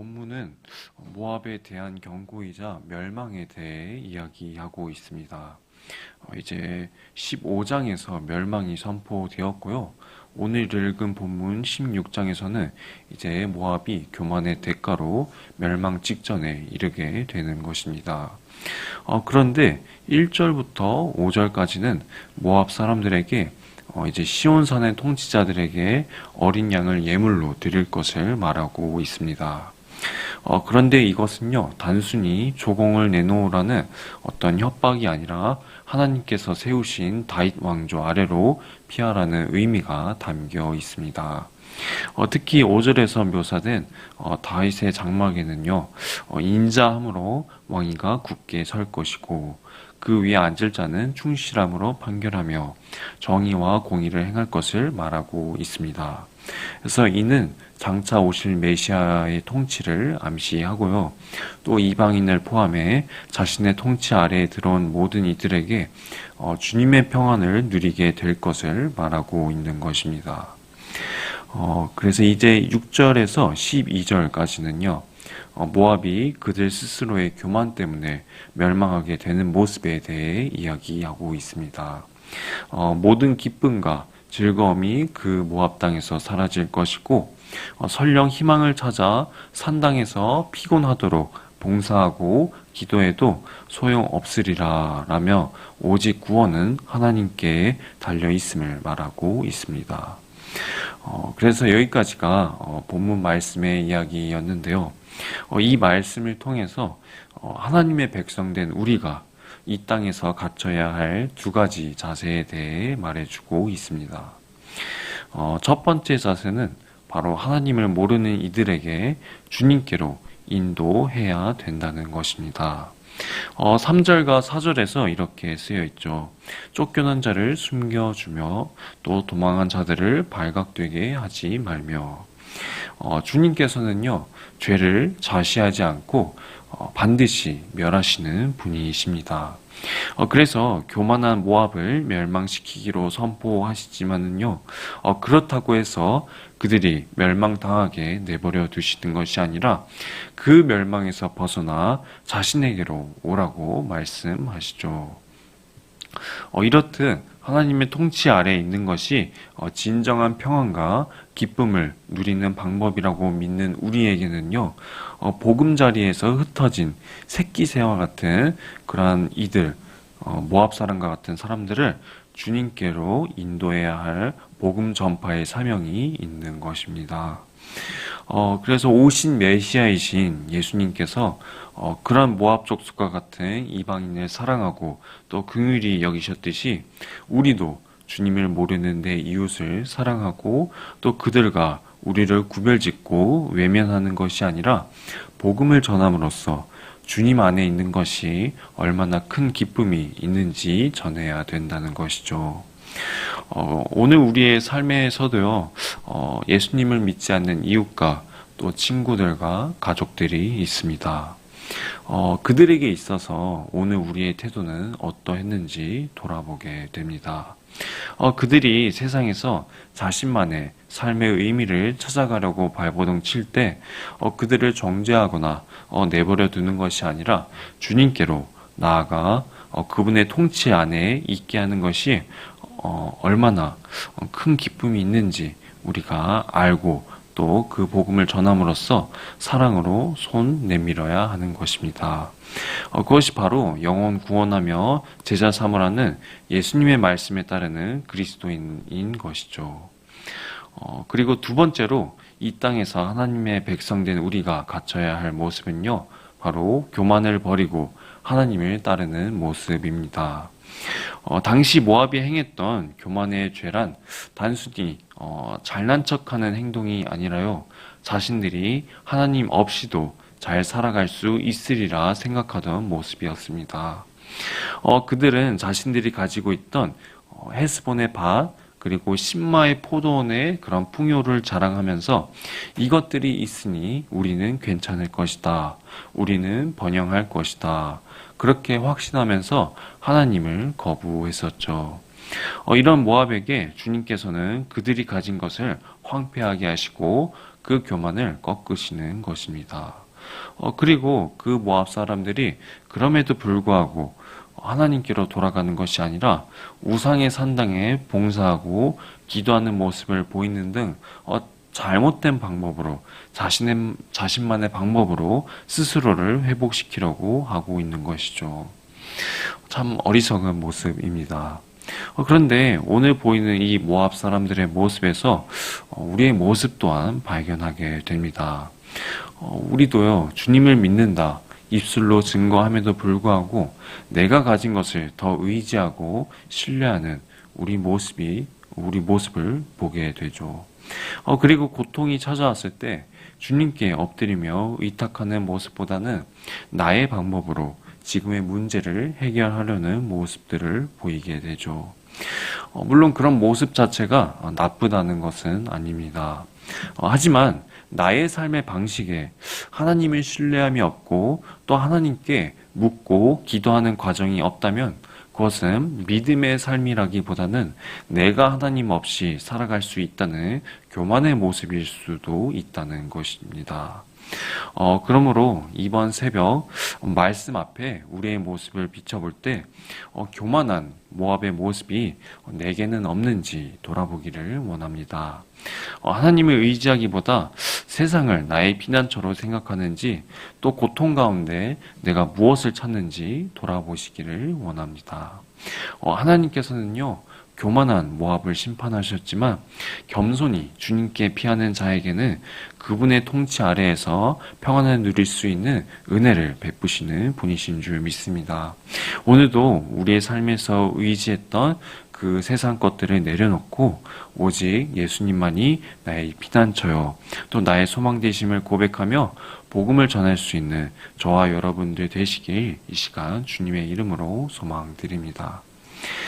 본문은 모압에 대한 경고이자 멸망에 대해 이야기하고 있습니다. 이제 15장에서 멸망이 선포되었고요. 오늘 읽은 본문 16장에서는 이제 모압이 교만의 대가로 멸망 직전에 이르게 되는 것입니다. 그런데 1절부터 5절까지는 모압 사람들에게 이제 시온산의 통치자들에게 어린 양을 예물로 드릴 것을 말하고 있습니다. 그런데 이것은요, 단순히 조공을 내놓으라는 어떤 협박이 아니라 하나님께서 세우신 다윗 왕조 아래로 피하라는 의미가 담겨 있습니다. 특히 5절에서 묘사된 다윗의 장막에는요, 인자함으로 왕위가 굳게 설 것이고 그 위에 앉을 자는 충실함으로 판결하며 정의와 공의를 행할 것을 말하고 있습니다. 그래서 이는 장차 오실 메시아의 통치를 암시하고요. 또 이방인을 포함해 자신의 통치 아래에 들어온 모든 이들에게 주님의 평안을 누리게 될 것을 말하고 있는 것입니다. 그래서 이제 6절에서 12절까지는요. 모압이 그들 스스로의 교만 때문에 멸망하게 되는 모습에 대해 이야기하고 있습니다. 모든 기쁨과 즐거움이 그 모압 땅에서 사라질 것이고 설령 희망을 찾아 산 땅에서 피곤하도록 봉사하고 기도해도 소용없으리라 라며 오직 구원은 하나님께 달려 있음을 말하고 있습니다. 그래서 여기까지가 본문 말씀의 이야기였는데요. 이 말씀을 통해서 하나님의 백성된 우리가 이 땅에서 갖춰야 할 두 가지 자세에 대해 말해주고 있습니다. 첫 번째 자세는 바로 하나님을 모르는 이들에게 주님께로 인도해야 된다는 것입니다. 3절과 4절에서 이렇게 쓰여 있죠. 쫓겨난 자를 숨겨주며 또 도망한 자들을 발각되게 하지 말며. 주님께서는요, 죄를 자시하지 않고 반드시 멸하시는 분이십니다. 그래서 교만한 모압을 멸망시키기로 선포하시지만은요, 그렇다고 해서 그들이 멸망당하게 내버려 두시는 것이 아니라 그 멸망에서 벗어나 자신에게로 오라고 말씀하시죠. 이렇듯 하나님의 통치 아래에 있는 것이 진정한 평안과 기쁨을 누리는 방법이라고 믿는 우리에게는요, 보금자리에서 흩어진 새끼새와 같은 그러한 이들, 모압 사람과 같은 사람들을 주님께로 인도해야 할 복음 전파의 사명이 있는 것입니다. 그래서 오신 메시아이신 예수님께서 그런 모압 족속과 같은 이방인을 사랑하고 또 긍휼히 여기셨듯이 우리도 주님을 모르는 내 이웃을 사랑하고 또 그들과 우리를 구별짓고 외면하는 것이 아니라 복음을 전함으로써 주님 안에 있는 것이 얼마나 큰 기쁨이 있는지 전해야 된다는 것이죠. 오늘 우리의 삶에서도요, 예수님을 믿지 않는 이웃과 또 친구들과 가족들이 있습니다. 그들에게 있어서 오늘 우리의 태도는 어떠했는지 돌아보게 됩니다. 그들이 세상에서 자신만의 삶의 의미를 찾아가려고 발버둥 칠 때 그들을 정죄하거나 내버려 두는 것이 아니라 주님께로 나아가 그분의 통치 안에 있게 하는 것이 얼마나 큰 기쁨이 있는지 우리가 알고 또 그 복음을 전함으로써 사랑으로 손 내밀어야 하는 것입니다. 그것이 바로 영혼 구원하며 제자 삼으라는 예수님의 말씀에 따르는 그리스도인인 것이죠. 그리고 두 번째로 이 땅에서 하나님의 백성된 우리가 갖춰야 할 모습은요, 바로 교만을 버리고 하나님을 따르는 모습입니다. 당시 모압이 행했던 교만의 죄란 단순히 잘난 척하는 행동이 아니라요, 자신들이 하나님 없이도 잘 살아갈 수 있으리라 생각하던 모습이었습니다. 그들은 자신들이 가지고 있던 헤스본의 밭 그리고 신마의 포도원의 그런 풍요를 자랑하면서 이것들이 있으니 우리는 괜찮을 것이다. 우리는 번영할 것이다. 그렇게 확신하면서 하나님을 거부했었죠. 이런 모압에게 주님께서는 그들이 가진 것을 황폐하게 하시고 그 교만을 꺾으시는 것입니다. 그리고 그 모압 사람들이 그럼에도 불구하고 하나님께로 돌아가는 것이 아니라 우상의 산당에 봉사하고 기도하는 모습을 보이는 등 잘못된 방법으로 자신만의 방법으로 스스로를 회복시키려고 하고 있는 것이죠. 참 어리석은 모습입니다. 그런데 오늘 보이는 이 모압 사람들의 모습에서 우리의 모습 또한 발견하게 됩니다. 우리도요, 주님을 믿는다. 입술로 증거함에도 불구하고 내가 가진 것을 더 의지하고 신뢰하는 우리 모습을 보게 되죠. 그리고 고통이 찾아왔을 때 주님께 엎드리며 의탁하는 모습보다는 나의 방법으로 지금의 문제를 해결하려는 모습들을 보이게 되죠. 물론 그런 모습 자체가 나쁘다는 것은 아닙니다. 하지만 나의 삶의 방식에 하나님을 신뢰함이 없고 또 하나님께 묻고 기도하는 과정이 없다면 그것은 믿음의 삶이라기보다는 내가 하나님 없이 살아갈 수 있다는 교만의 모습일 수도 있다는 것입니다. 그러므로 이번 새벽 말씀 앞에 우리의 모습을 비춰볼 때 교만한 모압의 모습이 내게는 없는지 돌아보기를 원합니다. 하나님을 의지하기보다 세상을 나의 피난처로 생각하는지 또 고통 가운데 내가 무엇을 찾는지 돌아보시기를 원합니다. 하나님께서는요, 교만한 모압을 심판하셨지만 겸손히 주님께 피하는 자에게는 그분의 통치 아래에서 평안을 누릴 수 있는 은혜를 베푸시는 분이신 줄 믿습니다. 오늘도 우리의 삶에서 의지했던 그 세상 것들을 내려놓고 오직 예수님만이 나의 피난처요 또 나의 소망 되심을 고백하며 복음을 전할 수 있는 저와 여러분들 되시길 이 시간 주님의 이름으로 소망드립니다.